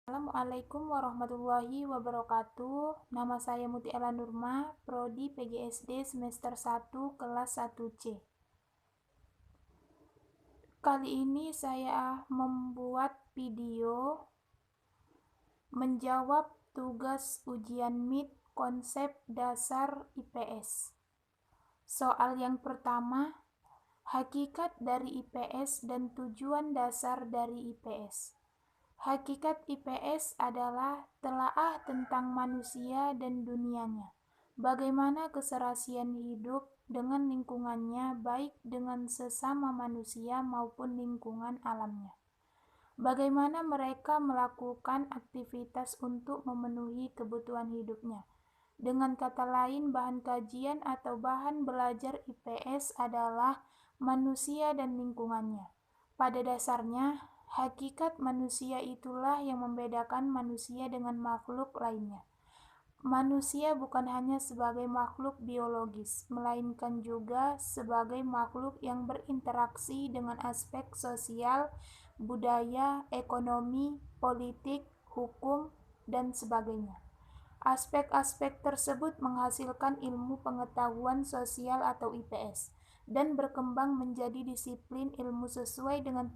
Assalamualaikum warahmatullahi wabarakatuh. Nama saya Mutiara Nurma, Prodi PGSD semester 1 kelas 1C. Kali ini saya membuat video menjawab tugas ujian MIT konsep dasar IPS. Soal yang pertama, hakikat dari IPS dan tujuan dasar dari IPS. Hakikat IPS adalah telaah tentang manusia dan dunianya. Bagaimana keserasian hidup dengan lingkungannya, baik dengan sesama manusia maupun lingkungan alamnya. Bagaimana mereka melakukan aktivitas untuk memenuhi kebutuhan hidupnya. Dengan kata lain, bahan kajian atau bahan belajar IPS adalah manusia dan lingkungannya. Pada dasarnya, hakikat manusia itulah yang membedakan manusia dengan makhluk lainnya. Manusia bukan hanya sebagai makhluk biologis, melainkan juga sebagai makhluk yang berinteraksi dengan aspek sosial, budaya, ekonomi, politik, hukum, dan sebagainya. Aspek-aspek tersebut menghasilkan ilmu pengetahuan sosial atau IPS dan berkembang menjadi disiplin ilmu sesuai dengan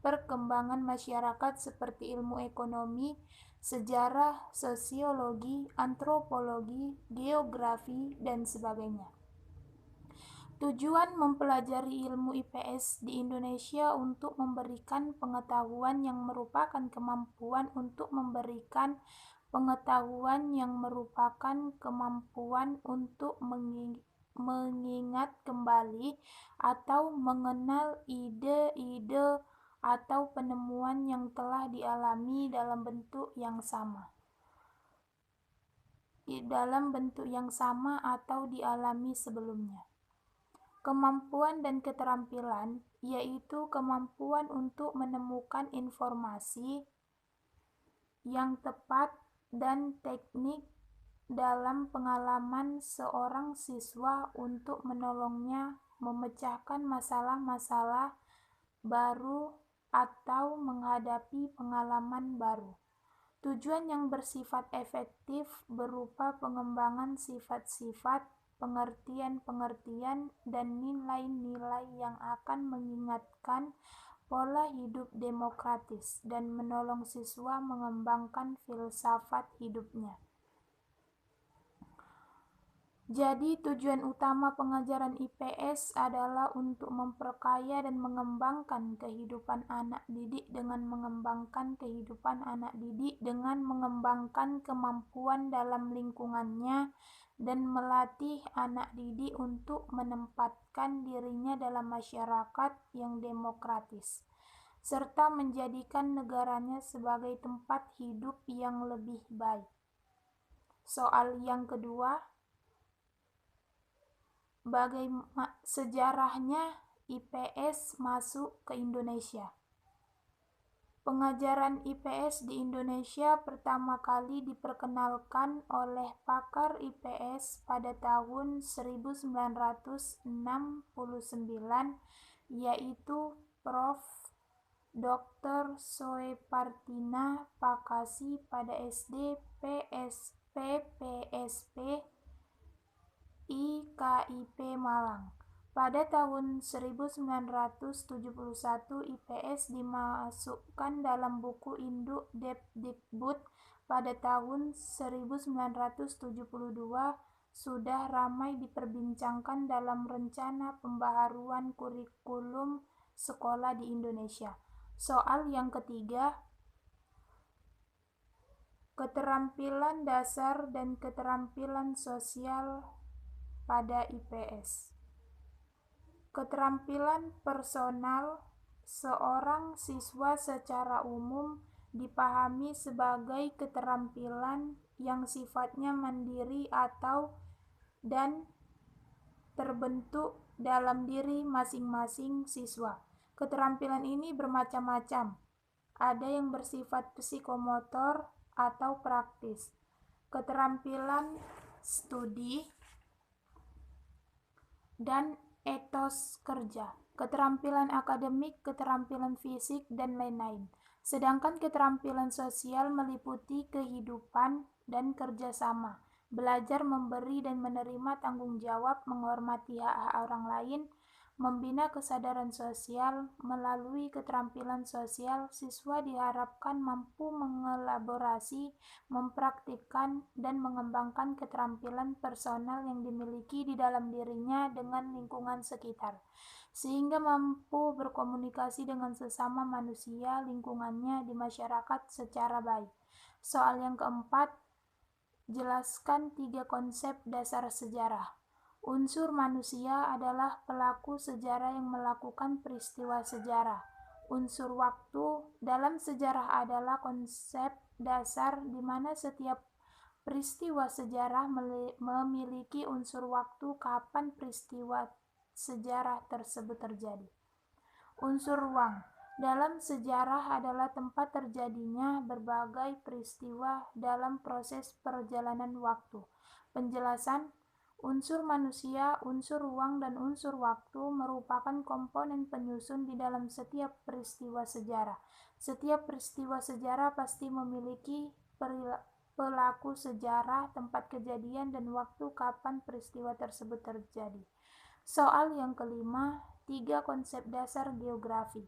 perkembangan masyarakat seperti ilmu ekonomi, sejarah, sosiologi, antropologi, geografi, dan sebagainya. Tujuan mempelajari ilmu IPS di Indonesia untuk memberikan pengetahuan yang merupakan kemampuan untuk memberikan pengetahuan yang merupakan kemampuan untuk mengingat kembali atau mengenal ide-ide atau penemuan yang telah dialami dalam bentuk yang sama atau dialami sebelumnya. Kemampuan dan keterampilan yaitu kemampuan untuk menemukan informasi yang tepat dan teknik dalam pengalaman seorang siswa untuk menolongnya memecahkan masalah-masalah baru atau menghadapi pengalaman baru. Tujuan yang bersifat efektif berupa pengembangan sifat-sifat, pengertian-pengertian, dan nilai-nilai yang akan mengingatkan pola hidup demokratis dan menolong siswa mengembangkan filsafat hidupnya. Jadi, tujuan utama pengajaran IPS adalah untuk memperkaya dan mengembangkan kehidupan anak didik dengan mengembangkan kemampuan dalam lingkungannya dan melatih anak didik untuk menempatkan dirinya dalam masyarakat yang demokratis, serta menjadikan negaranya sebagai tempat hidup yang lebih baik. Soal yang kedua, bagaimana sejarahnya IPS masuk ke Indonesia? Pengajaran IPS di Indonesia pertama kali diperkenalkan oleh pakar IPS pada tahun 1969, yaitu Prof. Dr. Soepartina Pakasi pada SD PSP IKIP Malang. Pada tahun 1971, IPS dimasukkan dalam buku induk Depdikbud. Pada tahun 1972, sudah ramai diperbincangkan dalam rencana pembaharuan kurikulum sekolah di Indonesia. Soal yang ketiga, keterampilan dasar dan keterampilan sosial pada IPS. Keterampilan personal seorang siswa secara umum dipahami sebagai keterampilan yang sifatnya mandiri atau dan terbentuk dalam diri masing-masing siswa. Keterampilan ini bermacam-macam. Ada yang bersifat psikomotor atau praktis, keterampilan studi, dan etos kerja, keterampilan akademik, keterampilan fisik, dan lain-lain. Sedangkan keterampilan sosial meliputi kehidupan dan kerjasama, belajar memberi dan menerima tanggung jawab, menghormati hak-hak orang lain, membina kesadaran sosial. Melalui keterampilan sosial, siswa diharapkan mampu mengelaborasi, mempraktikkan, dan mengembangkan keterampilan personal yang dimiliki di dalam dirinya dengan lingkungan sekitar, sehingga mampu berkomunikasi dengan sesama manusia lingkungannya di masyarakat secara baik. Soal yang keempat, jelaskan 3 konsep dasar sejarah. Unsur manusia adalah pelaku sejarah yang melakukan peristiwa sejarah. Unsur waktu dalam sejarah adalah konsep dasar di mana setiap peristiwa sejarah memiliki unsur waktu kapan peristiwa sejarah tersebut terjadi. Unsur ruang dalam sejarah adalah tempat terjadinya berbagai peristiwa dalam proses perjalanan waktu. Penjelasan: unsur manusia, unsur ruang, dan unsur waktu merupakan komponen penyusun di dalam setiap peristiwa sejarah. Setiap peristiwa sejarah pasti memiliki pelaku sejarah, tempat kejadian, dan waktu kapan peristiwa tersebut terjadi. Soal yang kelima, 3 konsep dasar geografi.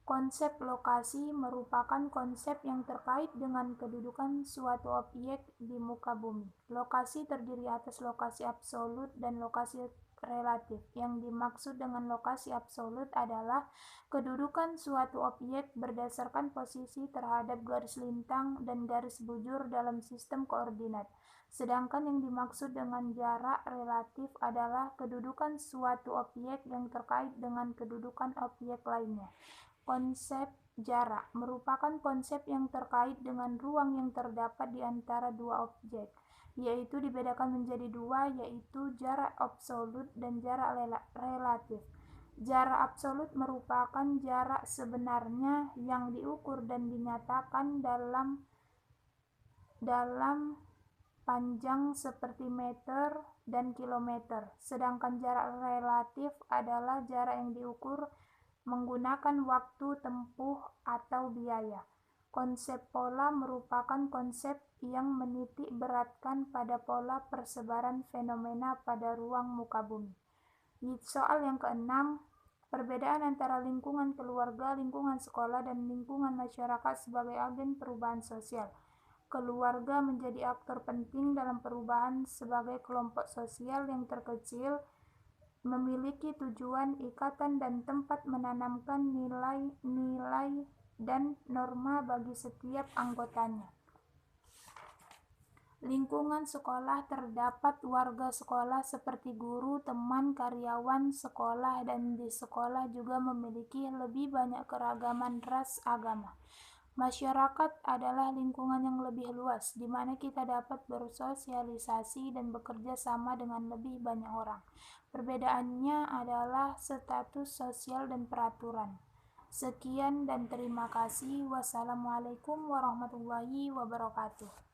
Konsep lokasi merupakan konsep yang terkait dengan kedudukan suatu objek di muka bumi. Lokasi terdiri atas lokasi absolut dan lokasi relatif. Yang dimaksud dengan lokasi absolut adalah kedudukan suatu objek berdasarkan posisi terhadap garis lintang dan garis bujur dalam sistem koordinat. Sedangkan yang dimaksud dengan jarak relatif adalah kedudukan suatu objek yang terkait dengan kedudukan objek lainnya. Konsep jarak merupakan konsep yang terkait dengan ruang yang terdapat di antara dua objek, yaitu dibedakan menjadi dua, yaitu jarak absolut dan jarak relatif. Jarak absolut merupakan jarak sebenarnya yang diukur dan dinyatakan dalam panjang seperti meter dan kilometer, sedangkan jarak relatif adalah jarak yang diukur menggunakan waktu tempuh atau biaya. Konsep pola merupakan konsep yang menitik beratkan pada pola persebaran fenomena pada ruang muka bumi. Soal yang keenam, perbedaan antara lingkungan keluarga, lingkungan sekolah, dan lingkungan masyarakat sebagai agen perubahan sosial. Keluarga menjadi aktor penting dalam perubahan sebagai kelompok sosial yang terkecil, memiliki tujuan, ikatan, dan tempat menanamkan nilai-nilai dan norma bagi setiap anggotanya. Lingkungan sekolah terdapat warga sekolah seperti guru, teman, karyawan sekolah, dan di sekolah juga memiliki lebih banyak keragaman ras agama. Masyarakat adalah lingkungan yang lebih luas, di mana kita dapat bersosialisasi dan bekerja sama dengan lebih banyak orang. Perbedaannya adalah status sosial dan peraturan. Sekian dan terima kasih. Wassalamualaikum warahmatullahi wabarakatuh.